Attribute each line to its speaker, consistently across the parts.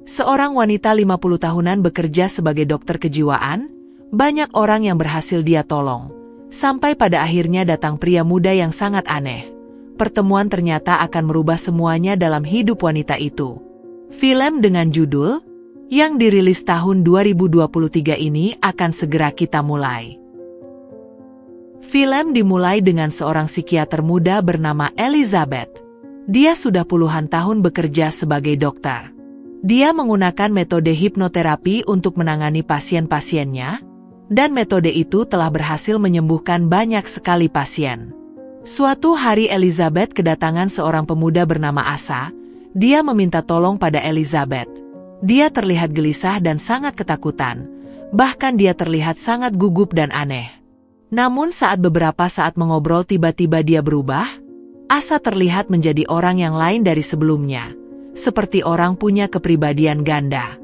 Speaker 1: Seorang wanita 50 tahunan bekerja sebagai dokter kejiwaan, banyak orang yang berhasil dia tolong. Sampai pada akhirnya datang pria muda yang sangat aneh. Pertemuan ternyata akan merubah semuanya dalam hidup wanita itu. Film dengan judul yang dirilis tahun 2023 ini akan segera kita mulai. Film dimulai dengan seorang psikiater muda bernama Elizabeth. Dia sudah puluhan tahun bekerja sebagai dokter. Dia menggunakan metode hipnoterapi untuk menangani pasien-pasiennya, dan metode itu telah berhasil menyembuhkan banyak sekali pasien. Suatu hari Elizabeth kedatangan seorang pemuda bernama Asa. Dia meminta tolong pada Elizabeth. Dia terlihat gelisah dan sangat ketakutan, bahkan dia terlihat sangat gugup dan aneh. Namun saat beberapa saat mengobrol tiba-tiba dia berubah. Asa terlihat menjadi orang yang lain dari sebelumnya. Seperti orang punya kepribadian ganda.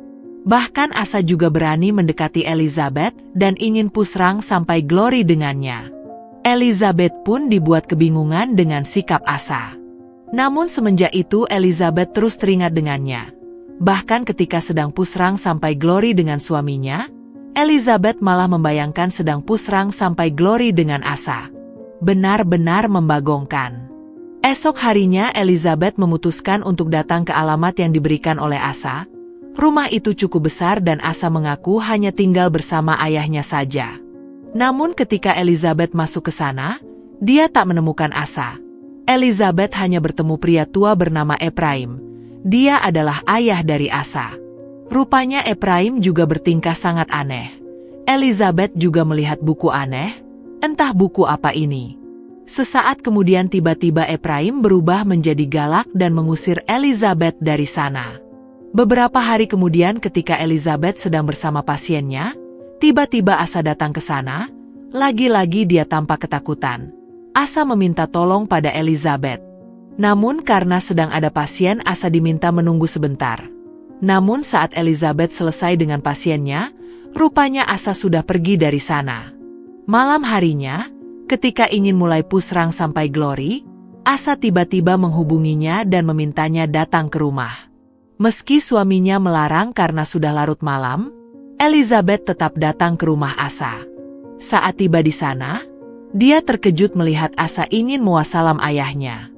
Speaker 1: Bahkan Asa juga berani mendekati Elizabeth dan ingin pusrang sampai Glory dengannya. Elizabeth pun dibuat kebingungan dengan sikap Asa. Namun semenjak itu Elizabeth terus teringat dengannya. Bahkan ketika sedang pusrang sampai Glory dengan suaminya, Elizabeth malah membayangkan sedang pusrang sampai Glory dengan Asa. Benar-benar membagongkan. Esok harinya Elizabeth memutuskan untuk datang ke alamat yang diberikan oleh Asa. Rumah itu cukup besar dan Asa mengaku hanya tinggal bersama ayahnya saja. Namun ketika Elizabeth masuk ke sana, dia tak menemukan Asa. Elizabeth hanya bertemu pria tua bernama Ephraim. Dia adalah ayah dari Asa. Rupanya Ephraim juga bertingkah sangat aneh. Elizabeth juga melihat buku aneh. Entah buku apa ini. Sesaat kemudian tiba-tiba Ephraim berubah menjadi galak dan mengusir Elizabeth dari sana. Beberapa hari kemudian ketika Elizabeth sedang bersama pasiennya, tiba-tiba Asa datang ke sana. Lagi-lagi dia tampak ketakutan. Asa meminta tolong pada Elizabeth. Namun karena sedang ada pasien, Asa diminta menunggu sebentar. Namun saat Elizabeth selesai dengan pasiennya, rupanya Asa sudah pergi dari sana. Malam harinya, ketika ingin mulai pusrang sampai Glory, Asa tiba-tiba menghubunginya dan memintanya datang ke rumah. Meski suaminya melarang karena sudah larut malam, Elizabeth tetap datang ke rumah Asa. Saat tiba di sana, dia terkejut melihat Asa ingin muasalam ayahnya.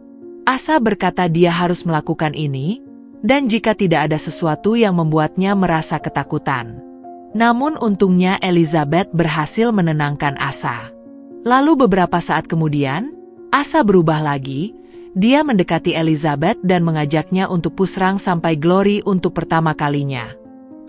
Speaker 1: Asa berkata dia harus melakukan ini, dan jika tidak ada sesuatu yang membuatnya merasa ketakutan. Namun untungnya Elizabeth berhasil menenangkan Asa. Lalu beberapa saat kemudian, Asa berubah lagi. Dia mendekati Elizabeth dan mengajaknya untuk pusrang sampai Glory untuk pertama kalinya.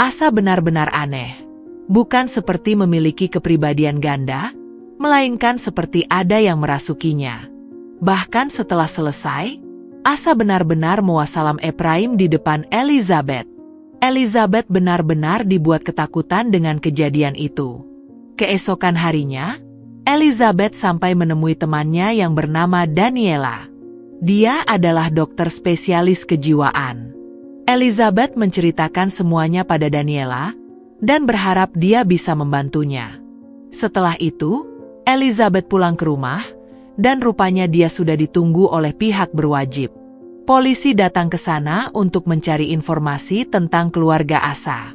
Speaker 1: Asa benar-benar aneh. Bukan seperti memiliki kepribadian ganda, melainkan seperti ada yang merasukinya. Bahkan setelah selesai, Asa benar-benar muasalam Ephraim di depan Elizabeth. Elizabeth benar-benar dibuat ketakutan dengan kejadian itu. Keesokan harinya, Elizabeth sampai menemui temannya yang bernama Daniela. Dia adalah dokter spesialis kejiwaan. Elizabeth menceritakan semuanya pada Daniela dan berharap dia bisa membantunya. Setelah itu, Elizabeth pulang ke rumah dan rupanya dia sudah ditunggu oleh pihak berwajib. Polisi datang ke sana untuk mencari informasi tentang keluarga Asa.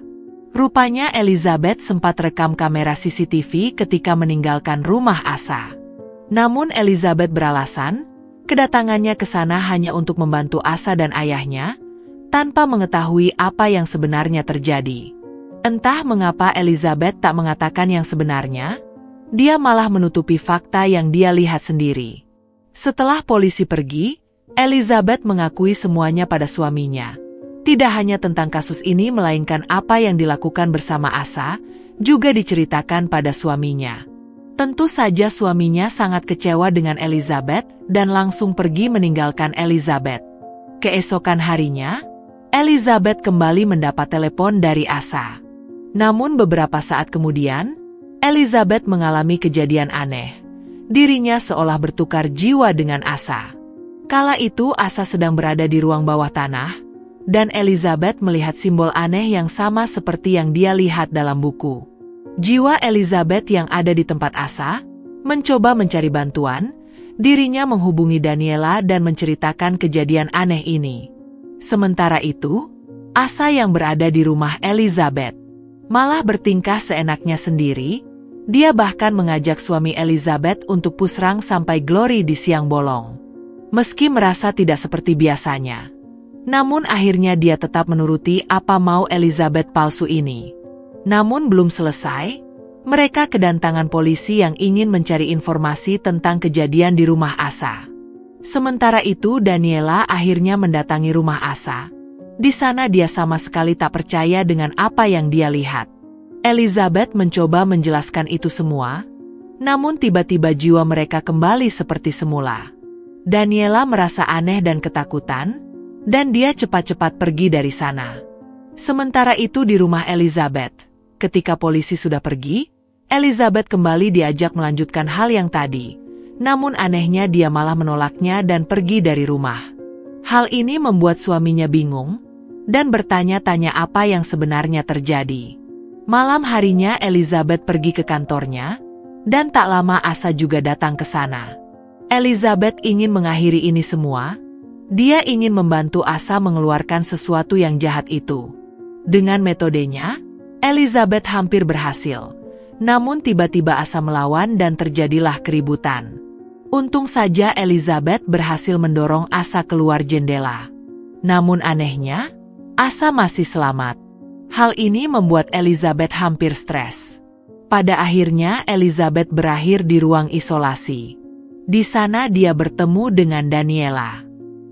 Speaker 1: Rupanya Elizabeth sempat rekam kamera CCTV ketika meninggalkan rumah Asa. Namun Elizabeth beralasan, kedatangannya ke sana hanya untuk membantu Asa dan ayahnya, tanpa mengetahui apa yang sebenarnya terjadi. Entah mengapa Elizabeth tak mengatakan yang sebenarnya, dia malah menutupi fakta yang dia lihat sendiri. Setelah polisi pergi, Elizabeth mengakui semuanya pada suaminya. Tidak hanya tentang kasus ini melainkan apa yang dilakukan bersama Asa, juga diceritakan pada suaminya. Tentu saja suaminya sangat kecewa dengan Elizabeth dan langsung pergi meninggalkan Elizabeth. Keesokan harinya, Elizabeth kembali mendapat telepon dari Asa. Namun beberapa saat kemudian, Elizabeth mengalami kejadian aneh. Dirinya seolah bertukar jiwa dengan Asa. Kala itu Asa sedang berada di ruang bawah tanah, dan Elizabeth melihat simbol aneh yang sama seperti yang dia lihat dalam buku. Jiwa Elizabeth yang ada di tempat Asa mencoba mencari bantuan. Dirinya menghubungi Daniela dan menceritakan kejadian aneh ini. Sementara itu, Asa yang berada di rumah Elizabeth malah bertingkah seenaknya sendiri. Dia bahkan mengajak suami Elizabeth untuk pusrang sampai Glory di siang bolong. Meski merasa tidak seperti biasanya, namun akhirnya dia tetap menuruti apa mau Elizabeth palsu ini. Namun belum selesai, mereka kedatangan polisi yang ingin mencari informasi tentang kejadian di rumah Asa. Sementara itu Daniela akhirnya mendatangi rumah Asa. Di sana dia sama sekali tak percaya dengan apa yang dia lihat. Elizabeth mencoba menjelaskan itu semua, namun tiba-tiba jiwa mereka kembali seperti semula. Daniela merasa aneh dan ketakutan, dan dia cepat-cepat pergi dari sana. Sementara itu di rumah Elizabeth, ketika polisi sudah pergi, Elizabeth kembali diajak melanjutkan hal yang tadi. Namun anehnya dia malah menolaknya dan pergi dari rumah. Hal ini membuat suaminya bingung dan bertanya-tanya apa yang sebenarnya terjadi. Malam harinya Elizabeth pergi ke kantornya, dan tak lama Asa juga datang ke sana. Elizabeth ingin mengakhiri ini semua. Dia ingin membantu Asa mengeluarkan sesuatu yang jahat itu. Dengan metodenya, Elizabeth hampir berhasil. Namun tiba-tiba Asa melawan dan terjadilah keributan. Untung saja Elizabeth berhasil mendorong Asa keluar jendela. Namun anehnya, Asa masih selamat. Hal ini membuat Elizabeth hampir stres. Pada akhirnya Elizabeth berakhir di ruang isolasi. Di sana dia bertemu dengan Daniela.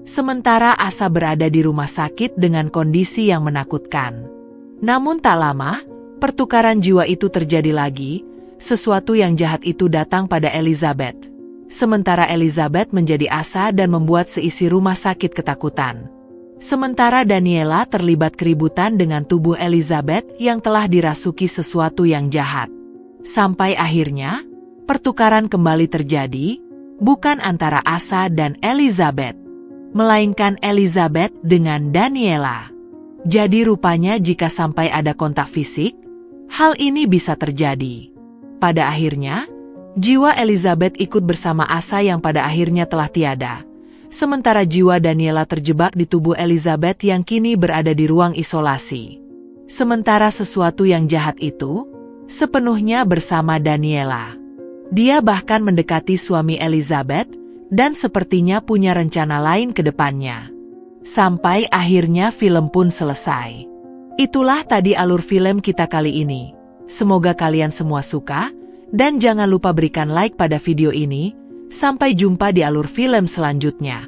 Speaker 1: Sementara Asa berada di rumah sakit dengan kondisi yang menakutkan. Namun tak lama, pertukaran jiwa itu terjadi lagi. Sesuatu yang jahat itu datang pada Elizabeth. Sementara Elizabeth menjadi Asa dan membuat seisi rumah sakit ketakutan. Sementara Daniela terlibat keributan dengan tubuh Elizabeth yang telah dirasuki sesuatu yang jahat. Sampai akhirnya, pertukaran kembali terjadi, bukan antara Asa dan Elizabeth, melainkan Elizabeth dengan Daniela. Jadi rupanya jika sampai ada kontak fisik, hal ini bisa terjadi. Pada akhirnya, jiwa Elizabeth ikut bersama Asa yang pada akhirnya telah tiada. Sementara jiwa Daniela terjebak di tubuh Elizabeth yang kini berada di ruang isolasi. Sementara sesuatu yang jahat itu sepenuhnya bersama Daniela. Dia bahkan mendekati suami Elizabeth dan sepertinya punya rencana lain ke depannya. Sampai akhirnya film pun selesai. Itulah tadi alur film kita kali ini. Semoga kalian semua suka, dan jangan lupa berikan like pada video ini. Sampai jumpa di alur film selanjutnya.